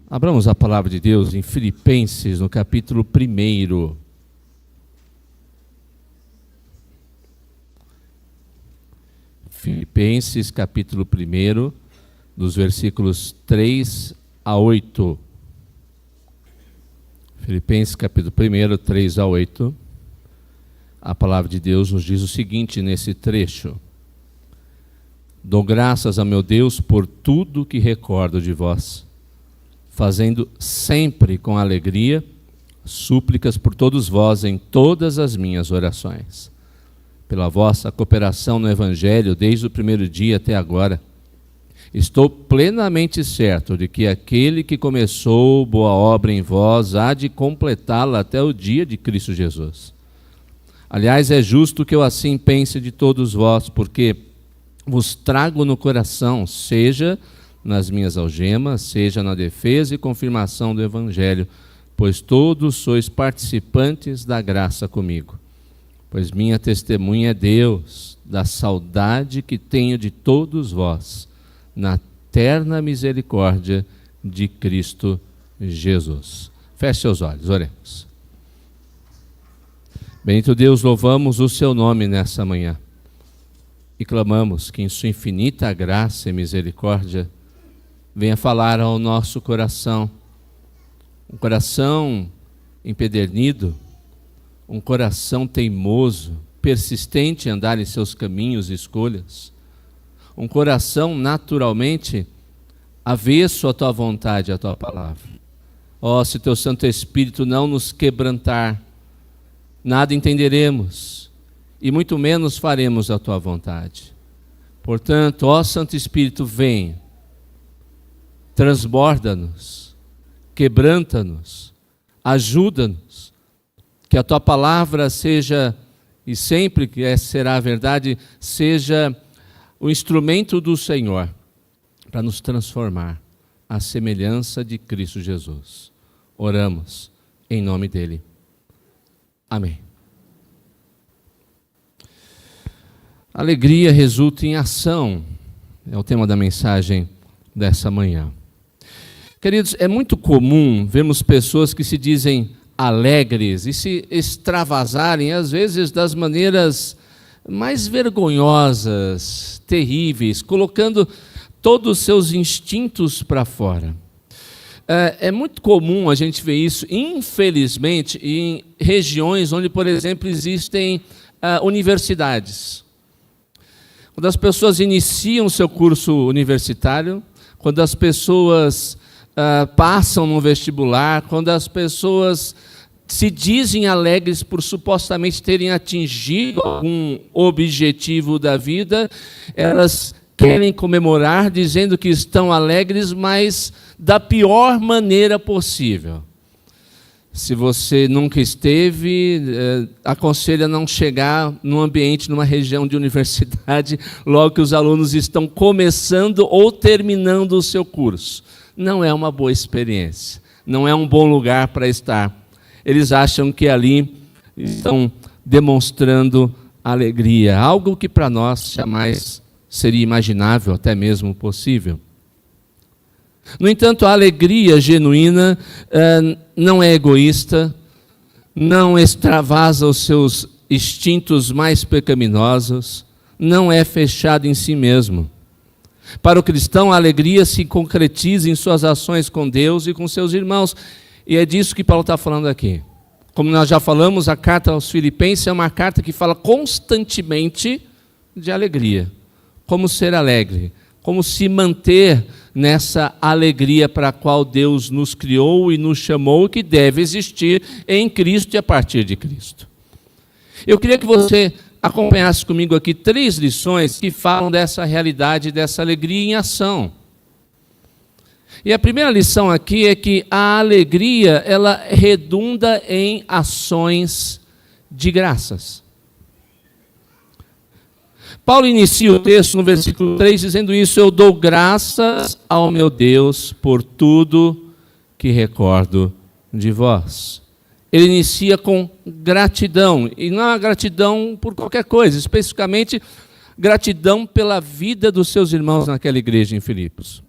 Abramos a palavra de Deus em Filipenses, no capítulo 1. Filipenses, capítulo 1, dos versículos 3 a 8. Filipenses, capítulo 1, 3 a 8. A palavra de Deus nos diz o seguinte nesse trecho: Dou graças a meu Deus por tudo que recordo de vós, fazendo sempre com alegria súplicas por todos vós em todas as minhas orações, pela vossa cooperação no Evangelho desde o primeiro dia até agora. Estou plenamente certo de que aquele que começou boa obra em vós há de completá-la até o dia de Cristo Jesus. Aliás, é justo que eu assim pense de todos vós, porque vos trago no coração, seja nas minhas algemas, seja na defesa e confirmação do Evangelho, pois todos sois participantes da graça comigo. Pois minha testemunha é Deus, da saudade que tenho de todos vós, na terna misericórdia de Cristo Jesus. Feche seus olhos, oremos. Bendito Deus, louvamos o seu nome nessa manhã e clamamos que em sua infinita graça e misericórdia venha falar ao nosso coração, um coração empedernido, um coração teimoso, persistente em andar em seus caminhos e escolhas, um coração naturalmente avesso à tua vontade e à tua palavra. Ó, se teu Santo Espírito não nos quebrantar, nada entenderemos e muito menos faremos a tua vontade. Portanto, ó Santo Espírito, vem, transborda-nos, quebranta-nos, ajuda-nos, que a tua palavra seja, e sempre que será a verdade, seja o instrumento do Senhor para nos transformar à semelhança de Cristo Jesus. Oramos em nome dele. Amém. Alegria resulta em ação, é o tema da mensagem dessa manhã. Queridos, é muito comum vermos pessoas que se dizem alegres e se extravasarem, às vezes, das maneiras mais vergonhosas, terríveis, colocando todos os seus instintos para fora. É muito comum a gente ver isso, infelizmente, em regiões onde, por exemplo, existem universidades. Quando as pessoas iniciam seu curso universitário, quando as pessoas passam no vestibular, quando as pessoas se dizem alegres por supostamente terem atingido algum objetivo da vida, elas querem comemorar dizendo que estão alegres, mas da pior maneira possível. Se você nunca esteve, aconselho a não chegar num ambiente, numa região de universidade, logo que os alunos estão começando ou terminando o seu curso. Não é uma boa experiência, não é um bom lugar para estar. Eles acham que ali estão demonstrando alegria, algo que para nós jamais seria imaginável, até mesmo possível. No entanto, a alegria genuína não é egoísta, não extravasa os seus instintos mais pecaminosos, não é fechada em si mesmo. Para o cristão, a alegria se concretiza em suas ações com Deus e com seus irmãos. E é disso que Paulo está falando aqui. Como nós já falamos, a carta aos Filipenses é uma carta que fala constantemente de alegria. Como ser alegre, como se manter nessa alegria para a qual Deus nos criou e nos chamou, que deve existir em Cristo e a partir de Cristo. Eu queria que você acompanhasse comigo aqui 3 lições que falam dessa realidade, dessa alegria em ação. E a primeira lição aqui é que a alegria, ela redunda em ações de graças. Paulo inicia o texto no versículo 3 dizendo isso: eu dou graças ao meu Deus por tudo que recordo de vós. Ele inicia com gratidão, e não é gratidão por qualquer coisa, especificamente gratidão pela vida dos seus irmãos naquela igreja em Filipos.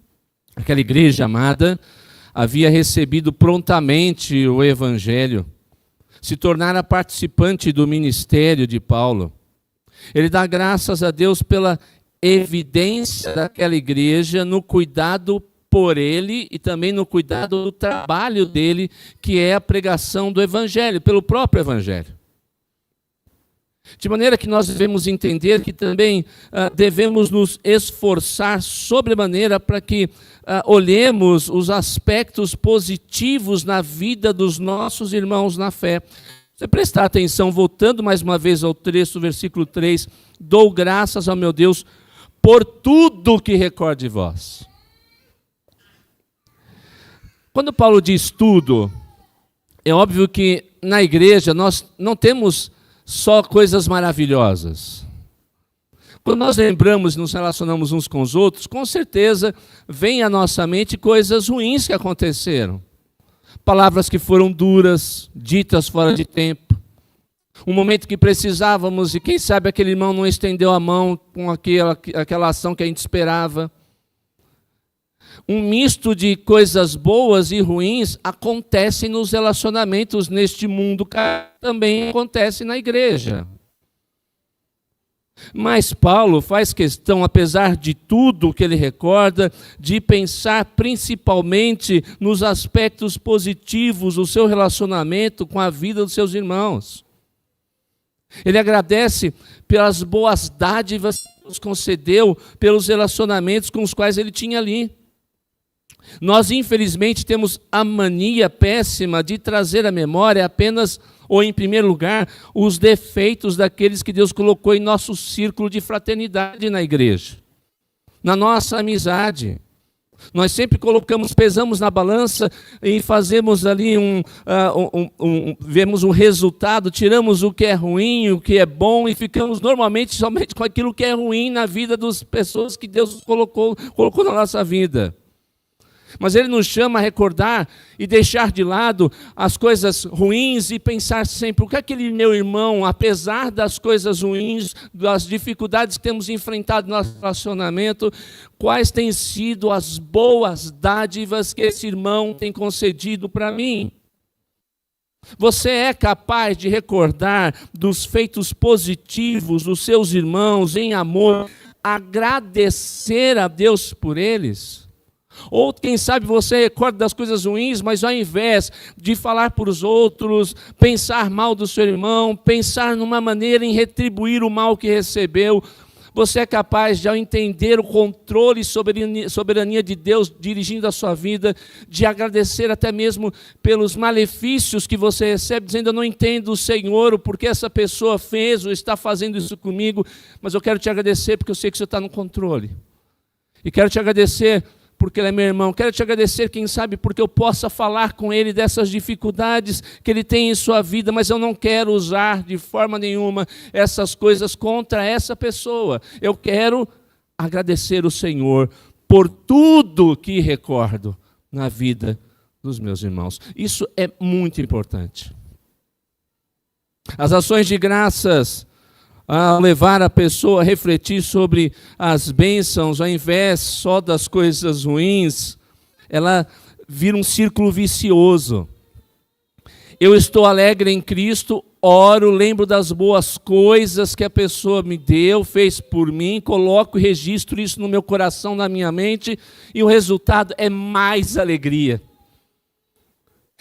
Aquela igreja amada, havia recebido prontamente o Evangelho, se tornara participante do ministério de Paulo. Ele dá graças a Deus pela evidência daquela igreja no cuidado por ele e também no cuidado do trabalho dele, que é a pregação do Evangelho, pelo próprio Evangelho. De maneira que nós devemos entender que também devemos nos esforçar sobremaneira para que olhemos os aspectos positivos na vida dos nossos irmãos na fé. Você prestar atenção, voltando mais uma vez ao texto, versículo 3, dou graças ao meu Deus por tudo que recordo de vós. Quando Paulo diz tudo, é óbvio que na igreja nós não temos só coisas maravilhosas. Quando nós lembramos e nos relacionamos uns com os outros, com certeza vem à nossa mente coisas ruins que aconteceram. Palavras que foram duras, ditas fora de tempo. Um momento que precisávamos e quem sabe aquele irmão não estendeu a mão com aquela ação que a gente esperava. Um misto de coisas boas e ruins acontece nos relacionamentos neste mundo, também acontece na igreja. Mas Paulo faz questão, apesar de tudo que ele recorda, de pensar principalmente nos aspectos positivos do seu relacionamento com a vida dos seus irmãos. Ele agradece pelas boas dádivas que nos concedeu, pelos relacionamentos com os quais ele tinha ali. Nós, infelizmente, temos a mania péssima de trazer à memória apenas, ou em primeiro lugar, os defeitos daqueles que Deus colocou em nosso círculo de fraternidade na igreja, na nossa amizade. Nós sempre pesamos na balança e fazemos ali vemos um resultado, tiramos o que é ruim, o que é bom e ficamos normalmente somente com aquilo que é ruim na vida das pessoas que Deus colocou na nossa vida. Mas ele nos chama a recordar e deixar de lado as coisas ruins e pensar sempre, o que aquele meu irmão, apesar das coisas ruins, das dificuldades que temos enfrentado no nosso relacionamento, quais têm sido as boas dádivas que esse irmão tem concedido para mim? Você é capaz de recordar dos feitos positivos dos seus irmãos em amor, agradecer a Deus por eles? Ou quem sabe você recorda das coisas ruins, mas ao invés de falar para os outros, pensar mal do seu irmão, pensar numa maneira em retribuir o mal que recebeu, você é capaz de, ao entender o controle e soberania de Deus dirigindo a sua vida, de agradecer até mesmo pelos malefícios que você recebe, dizendo, eu não entendo o Senhor, o porquê essa pessoa fez ou está fazendo isso comigo, mas eu quero te agradecer porque eu sei que você está no controle. E quero te agradecer porque ele é meu irmão. Quero te agradecer, quem sabe, porque eu possa falar com ele dessas dificuldades que ele tem em sua vida, mas eu não quero usar de forma nenhuma essas coisas contra essa pessoa. Eu quero agradecer o Senhor por tudo que recordo na vida dos meus irmãos. Isso é muito importante. As ações de graças a levar a pessoa a refletir sobre as bênçãos, ao invés só das coisas ruins, ela vira um círculo vicioso. Eu estou alegre em Cristo, oro, lembro das boas coisas que a pessoa me deu, fez por mim, coloco e registro isso no meu coração, na minha mente, e o resultado é mais alegria.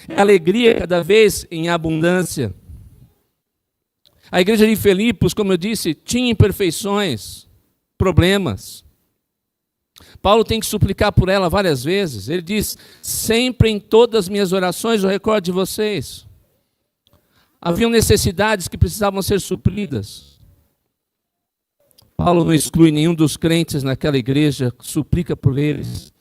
É alegria cada vez em abundância. A igreja de Filipos, como eu disse, tinha imperfeições, problemas. Paulo tem que suplicar por ela várias vezes. Ele diz, sempre em todas as minhas orações eu recordo de vocês. Haviam necessidades que precisavam ser supridas. Paulo não exclui nenhum dos crentes naquela igreja, suplica por eles.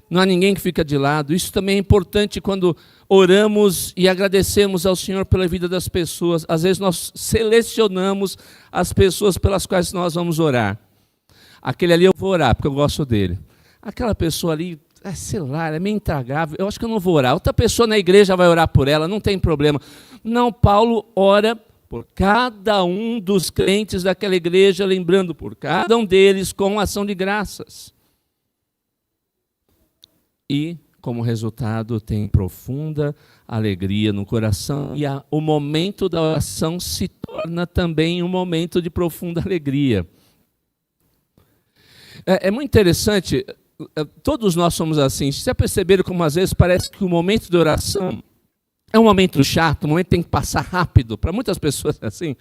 Não há ninguém que fica de lado. Isso também é importante quando oramos e agradecemos ao Senhor pela vida das pessoas. Às vezes nós selecionamos as pessoas pelas quais nós vamos orar. Aquele ali eu vou orar, porque eu gosto dele. Aquela pessoa ali, sei lá, é meio intragável, eu acho que eu não vou orar. Outra pessoa na igreja vai orar por ela, não tem problema. Não, Paulo ora por cada um dos crentes daquela igreja, lembrando por cada um deles com ação de graças. E como resultado, tem profunda alegria no coração, e o momento da oração se torna também um momento de profunda alegria. É muito interessante, todos nós somos assim. Vocês já perceberam como às vezes parece que o momento de oração é um momento chato, um momento que tem que passar rápido? Para muitas pessoas é assim.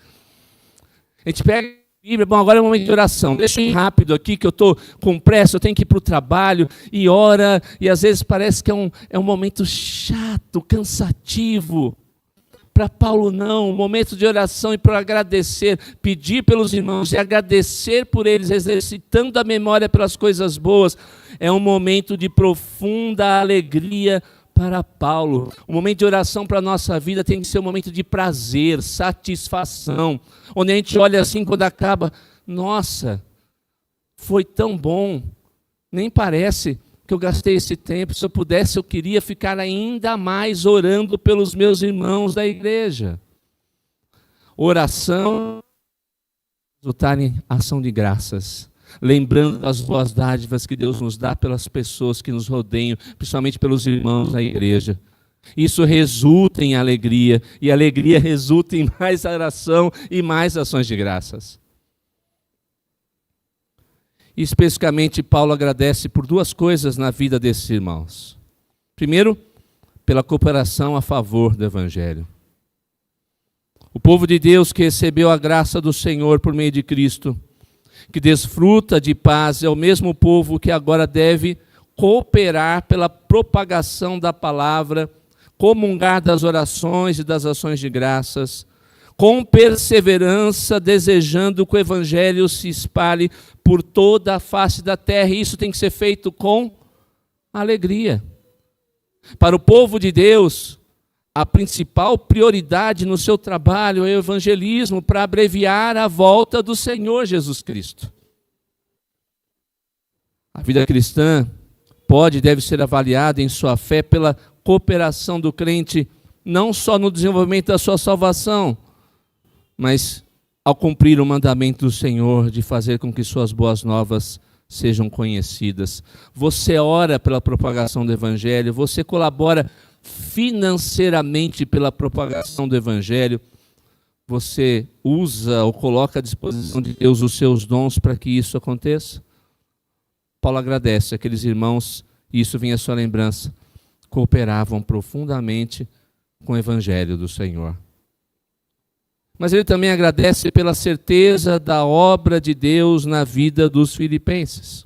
A gente pega a Bíblia, bom, agora é o momento de oração, deixa eu ir rápido aqui que eu estou com pressa, eu tenho que ir para o trabalho, e ora, e às vezes parece que é um momento chato, cansativo. Para Paulo não, um momento de oração e para agradecer, pedir pelos irmãos e agradecer por eles, exercitando a memória pelas coisas boas, é um momento de profunda alegria para Paulo. O momento de oração para a nossa vida tem que ser um momento de prazer, satisfação, onde a gente olha assim quando acaba, nossa, foi tão bom, nem parece que eu gastei esse tempo. Se eu pudesse, eu queria ficar ainda mais orando pelos meus irmãos da igreja. Oração resultar em ação de graças, lembrando das boas dádivas que Deus nos dá pelas pessoas que nos rodeiam, principalmente pelos irmãos da igreja. Isso resulta em alegria, e a alegria resulta em mais oração e mais ações de graças. E especificamente Paulo agradece por duas coisas na vida desses irmãos. Primeiro, pela cooperação a favor do Evangelho. O povo de Deus que recebeu a graça do Senhor por meio de Cristo, que desfruta de paz, é o mesmo povo que agora deve cooperar pela propagação da palavra, comungar das orações e das ações de graças, com perseverança, desejando que o Evangelho se espalhe por toda a face da terra. E isso tem que ser feito com alegria. Para o povo de Deus, a principal prioridade no seu trabalho é o evangelismo, para abreviar a volta do Senhor Jesus Cristo. A vida cristã pode e deve ser avaliada em sua fé pela cooperação do crente, não só no desenvolvimento da sua salvação, mas ao cumprir o mandamento do Senhor de fazer com que suas boas novas sejam conhecidas. Você ora pela propagação do Evangelho, você colabora financeiramente pela propagação do Evangelho, você usa ou coloca à disposição de Deus os seus dons para que isso aconteça. Paulo agradece aqueles irmãos, e isso vem à sua lembrança, cooperavam profundamente com o Evangelho do Senhor. Mas ele também agradece pela certeza da obra de Deus na vida dos filipenses.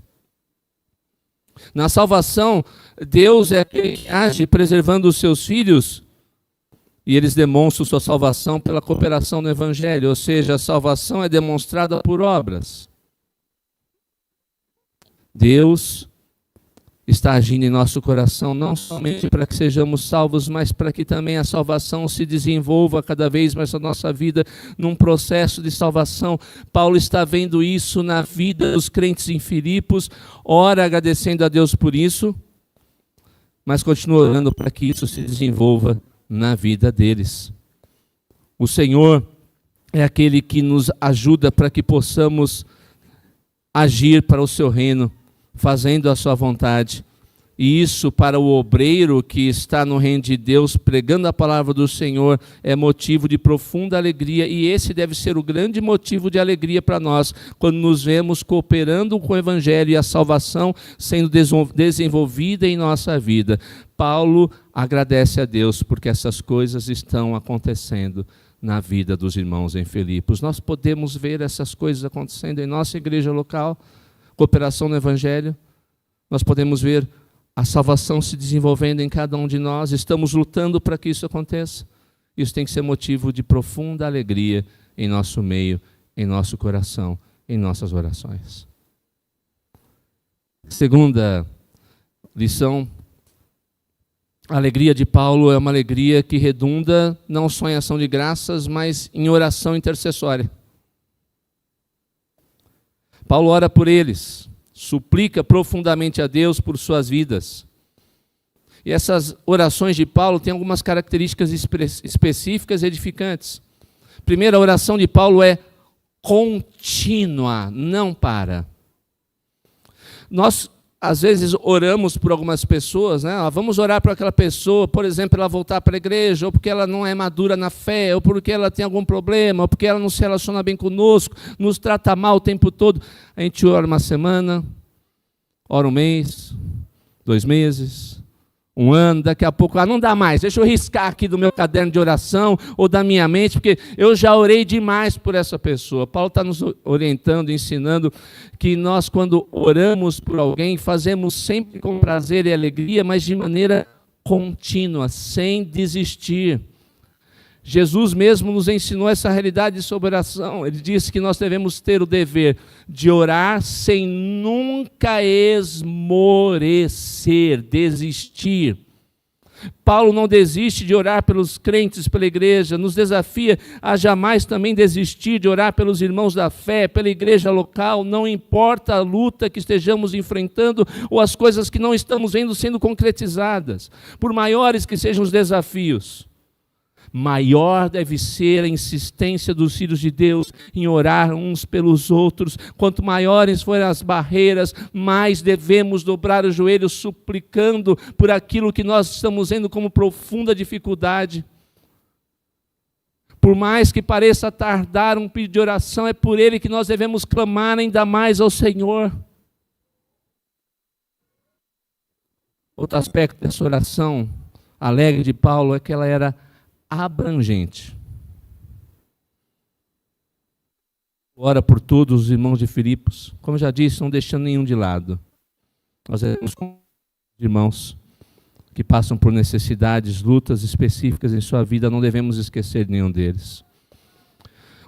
Na salvação, Deus é aquele que age preservando os seus filhos, e eles demonstram sua salvação pela cooperação no Evangelho, ou seja, a salvação é demonstrada por obras. Deus está agindo em nosso coração, não somente para que sejamos salvos, mas para que também a salvação se desenvolva cada vez mais na nossa vida, num processo de salvação. Paulo está vendo isso na vida dos crentes em Filipos, ora agradecendo a Deus por isso, mas continua orando para que isso se desenvolva na vida deles. O Senhor é aquele que nos ajuda para que possamos agir para o seu reino, fazendo a sua vontade. E isso, para o obreiro que está no reino de Deus, pregando a palavra do Senhor, é motivo de profunda alegria. E esse deve ser o grande motivo de alegria para nós, quando nos vemos cooperando com o Evangelho e a salvação sendo desenvolvida em nossa vida. Paulo agradece a Deus porque essas coisas estão acontecendo na vida dos irmãos em Filipos. Nós podemos ver essas coisas acontecendo em nossa igreja local, cooperação no Evangelho. Nós podemos ver a salvação se desenvolvendo em cada um de nós. Estamos lutando para que isso aconteça. Isso tem que ser motivo de profunda alegria em nosso meio, em nosso coração, em nossas orações. Segunda lição, a alegria de Paulo é uma alegria que redunda não só em ação de graças, mas em oração intercessória. Paulo ora por eles, suplica profundamente a Deus por suas vidas. E essas orações de Paulo têm algumas características específicas e edificantes. Primeiro, a oração de Paulo é contínua, não para. Nós às vezes oramos por algumas pessoas, né? Vamos orar por aquela pessoa, por exemplo, ela voltar para a igreja, ou porque ela não é madura na fé, ou porque ela tem algum problema, ou porque ela não se relaciona bem conosco, nos trata mal o tempo todo. A gente ora uma semana, ora um mês, 2 meses, 1 ano, daqui a pouco, não dá mais, deixa eu riscar aqui do meu caderno de oração ou da minha mente, porque eu já orei demais por essa pessoa. Paulo está nos orientando, ensinando que nós, quando oramos por alguém, fazemos sempre com prazer e alegria, mas de maneira contínua, sem desistir. Jesus mesmo nos ensinou essa realidade sobre oração. Ele disse que nós devemos ter o dever de orar sem nunca esmorecer, desistir. Paulo não desiste de orar pelos crentes, pela igreja, nos desafia a jamais também desistir de orar pelos irmãos da fé, pela igreja local, não importa a luta que estejamos enfrentando ou as coisas que não estamos vendo sendo concretizadas, por maiores que sejam os desafios. Maior deve ser a insistência dos filhos de Deus em orar uns pelos outros. Quanto maiores forem as barreiras, mais devemos dobrar os joelhos suplicando por aquilo que nós estamos vendo como profunda dificuldade. Por mais que pareça tardar um pedido de oração, é por ele que nós devemos clamar ainda mais ao Senhor. Outro aspecto dessa oração alegre de Paulo é que ela era abrangente. Ora por todos os irmãos de Filipos, como já disse, não deixando nenhum de lado. Nós temos irmãos que passam por necessidades, lutas específicas em sua vida, não devemos esquecer de nenhum deles.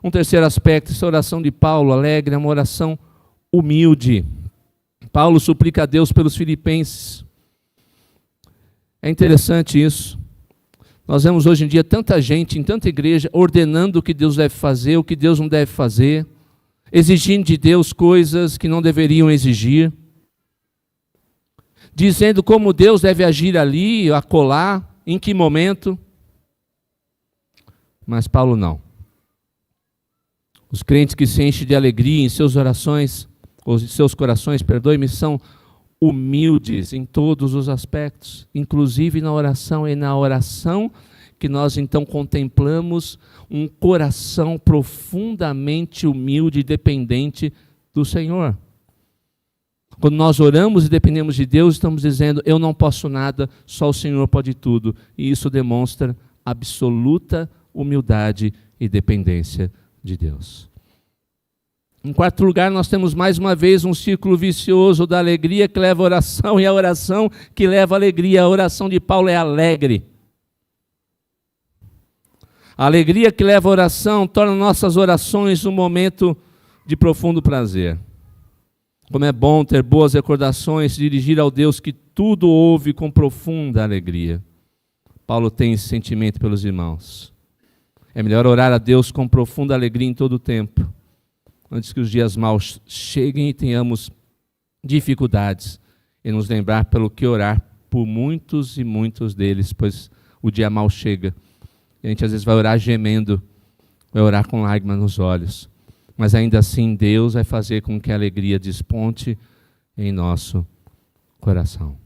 Um terceiro aspecto, essa oração de Paulo alegre, é uma oração humilde. Paulo suplica a Deus pelos filipenses. É interessante isso. Nós vemos hoje em dia tanta gente, em tanta igreja, ordenando o que Deus deve fazer, o que Deus não deve fazer, exigindo de Deus coisas que não deveriam exigir, dizendo como Deus deve agir ali, acolá, em que momento. Mas Paulo não. Os crentes que se enchem de alegria em seus orações, ou em seus corações, perdoe-me, são humildes em todos os aspectos, inclusive na oração. E na oração que nós então contemplamos um coração profundamente humilde e dependente do Senhor. Quando nós oramos e dependemos de Deus, estamos dizendo, eu não posso nada, só o Senhor pode tudo. E isso demonstra absoluta humildade e dependência de Deus. Em quarto lugar, nós temos mais uma vez um círculo vicioso da alegria que leva à oração e a oração que leva à alegria. A oração de Paulo é alegre. A alegria que leva à oração torna nossas orações um momento de profundo prazer. Como é bom ter boas recordações, dirigir ao Deus que tudo ouve com profunda alegria. Paulo tem esse sentimento pelos irmãos. É melhor orar a Deus com profunda alegria em todo o tempo, antes que os dias maus cheguem e tenhamos dificuldades em nos lembrar pelo que orar por muitos e muitos deles, pois o dia mau chega. E a gente às vezes vai orar gemendo, vai orar com lágrimas nos olhos. Mas ainda assim Deus vai fazer com que a alegria desponte em nosso coração.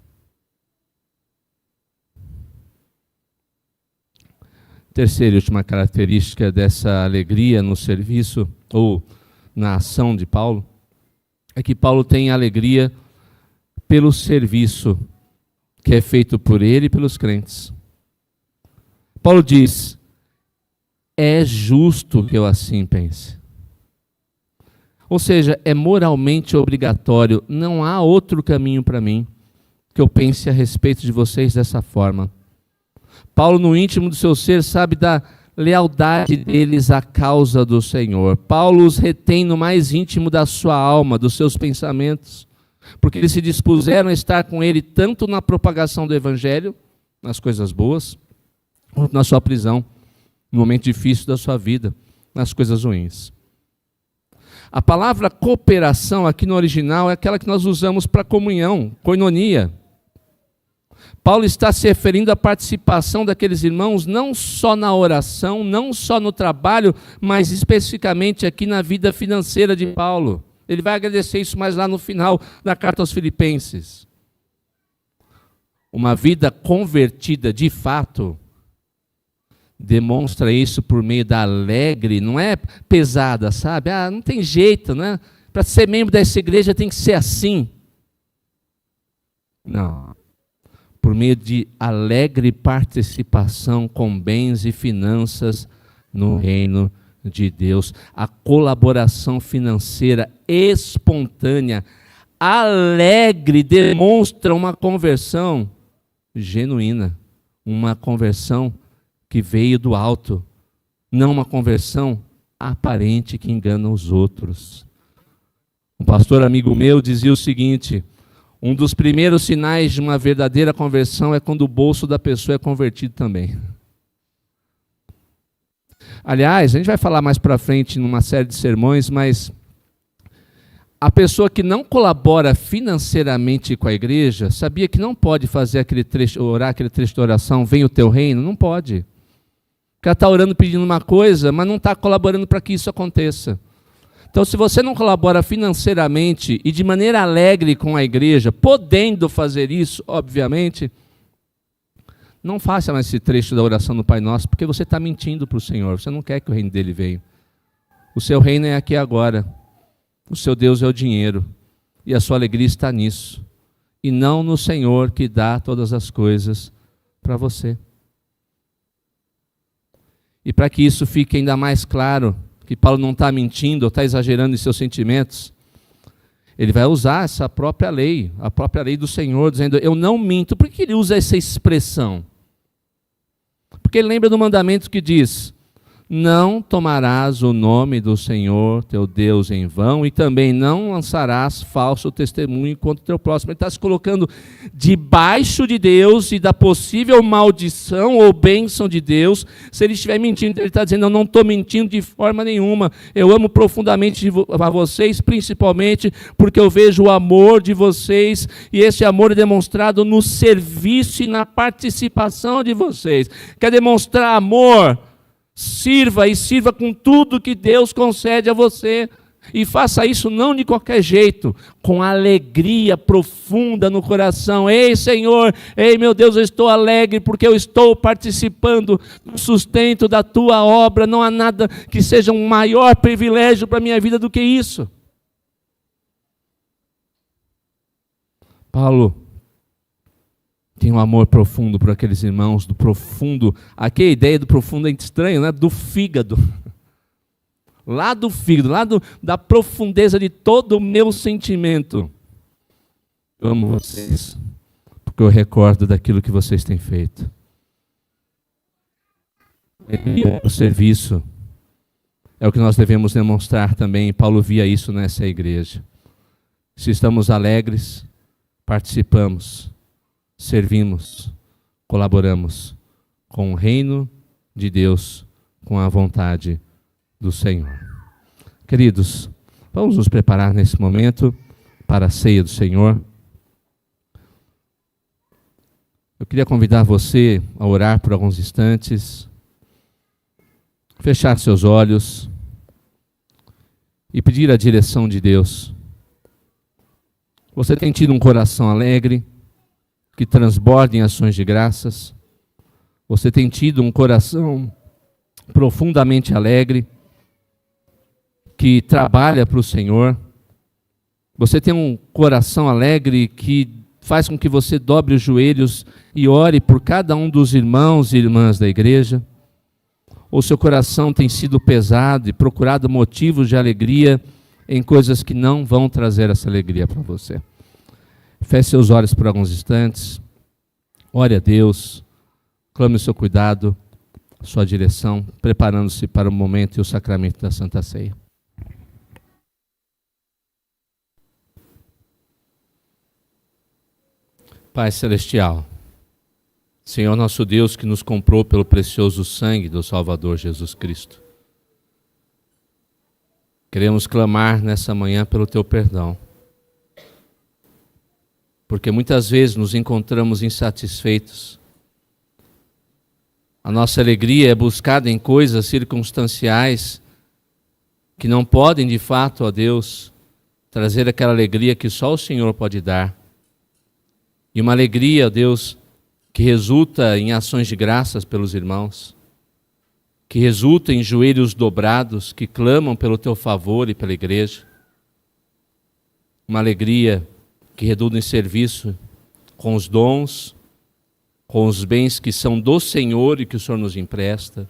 Terceira e última característica dessa alegria no serviço, ou na ação de Paulo, é que Paulo tem alegria pelo serviço que é feito por ele e pelos crentes. Paulo diz, é justo que eu assim pense. Ou seja, é moralmente obrigatório, não há outro caminho para mim que eu pense a respeito de vocês dessa forma. Paulo, no íntimo do seu ser, sabe da lealdade deles à causa do Senhor. Paulo os retém no mais íntimo da sua alma, dos seus pensamentos, porque eles se dispuseram a estar com ele tanto na propagação do Evangelho, nas coisas boas, quanto na sua prisão, no momento difícil da sua vida, nas coisas ruins. A palavra cooperação aqui no original é aquela que nós usamos para comunhão, koinonia. Paulo está se referindo à participação daqueles irmãos não só na oração, não só no trabalho, mas especificamente aqui na vida financeira de Paulo. Ele vai agradecer isso mais lá no final da carta aos Filipenses. Uma vida convertida de fato demonstra isso por meio da alegre, não é pesada, sabe? Não tem jeito, né? Para ser membro dessa igreja tem que ser assim. Não. Por meio de alegre participação com bens e finanças no reino de Deus. A colaboração financeira espontânea, alegre, demonstra uma conversão genuína, uma conversão que veio do alto, não uma conversão aparente que engana os outros. Um pastor amigo meu dizia o seguinte: um dos primeiros sinais de uma verdadeira conversão é quando o bolso da pessoa é convertido também. Aliás, a gente vai falar mais para frente numa série de sermões, mas a pessoa que não colabora financeiramente com a igreja, sabia que não pode fazer aquele trecho, orar aquele trecho de oração, vem o teu reino? Não pode. Porque ela está orando pedindo uma coisa, mas não está colaborando para que isso aconteça. Então, se você não colabora financeiramente e de maneira alegre com a igreja, podendo fazer isso, obviamente, não faça mais esse trecho da oração do Pai Nosso, porque você está mentindo para o Senhor. Você não quer que o reino dele venha. O seu reino é aqui agora. O seu Deus é o dinheiro. E a sua alegria está nisso. E não no Senhor que dá todas as coisas para você. E para que isso fique ainda mais claro, que Paulo não está mentindo ou está exagerando em seus sentimentos, ele vai usar essa própria lei, a própria lei do Senhor, dizendo, eu não minto. Por que ele usa essa expressão? Porque ele lembra do mandamento que diz, não tomarás o nome do Senhor teu Deus em vão e também não lançarás falso testemunho contra o teu próximo. Ele está se colocando debaixo de Deus e da possível maldição ou bênção de Deus. Se ele estiver mentindo, ele está dizendo, eu não estou mentindo de forma nenhuma. Eu amo profundamente a vocês, principalmente porque eu vejo o amor de vocês e esse amor é demonstrado no serviço e na participação de vocês. Quer demonstrar amor? Sirva e sirva com tudo que Deus concede a você. E faça isso não de qualquer jeito, com alegria profunda no coração. Ei Senhor, ei meu Deus, eu estou alegre porque eu estou participando do sustento da tua obra. Não há nada que seja um maior privilégio para a minha vida do que isso. Paulo tem um amor profundo por aqueles irmãos, do profundo. Aqui a ideia do profundo é estranha, né? Do fígado. Lá do fígado, da profundeza de todo o meu sentimento. Eu amo vocês, porque eu recordo daquilo que vocês têm feito. O serviço é o que nós devemos demonstrar também. Paulo via isso nessa igreja. Se estamos alegres, participamos, servimos, colaboramos com o reino de Deus, com a vontade do Senhor. Queridos, vamos nos preparar nesse momento para a ceia do Senhor. Eu queria convidar você a orar por alguns instantes, fechar seus olhos e pedir a direção de Deus. Você tem tido um coração alegre, que transborda em ações de graças? Você tem tido um coração profundamente alegre, que trabalha para o Senhor? Você tem um coração alegre que faz com que você dobre os joelhos e ore por cada um dos irmãos e irmãs da igreja? Ou seu coração tem sido pesado e procurado motivos de alegria em coisas que não vão trazer essa alegria para você? Feche seus olhos por alguns instantes, ore a Deus, clame o seu cuidado, sua direção, preparando-se para o momento e o sacramento da Santa Ceia. Pai Celestial, Senhor nosso Deus que nos comprou pelo precioso sangue do Salvador Jesus Cristo, queremos clamar nessa manhã pelo Teu perdão. Porque muitas vezes nos encontramos insatisfeitos. A nossa alegria é buscada em coisas circunstanciais que não podem, de fato, ó Deus, trazer aquela alegria que só o Senhor pode dar. E uma alegria, ó Deus, que resulta em ações de graças pelos irmãos, que resulta em joelhos dobrados que clamam pelo teu favor e pela igreja. Uma alegria que redunda em serviço com os dons, com os bens que são do Senhor e que o Senhor nos empresta,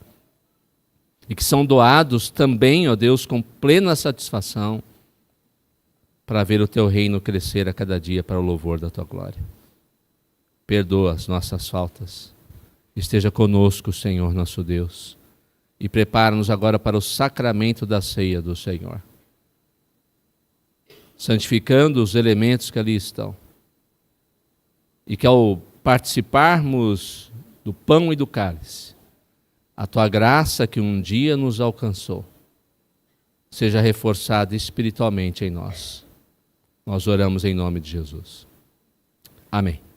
e que são doados também, ó Deus, com plena satisfação, para ver o teu reino crescer a cada dia para o louvor da tua glória. Perdoa as nossas faltas. Esteja conosco, Senhor nosso Deus, e prepara-nos agora para o sacramento da ceia do Senhor, santificando os elementos que ali estão, e que ao participarmos do pão e do cálice, a tua graça que um dia nos alcançou seja reforçada espiritualmente em nós. Nós oramos em nome de Jesus. Amém.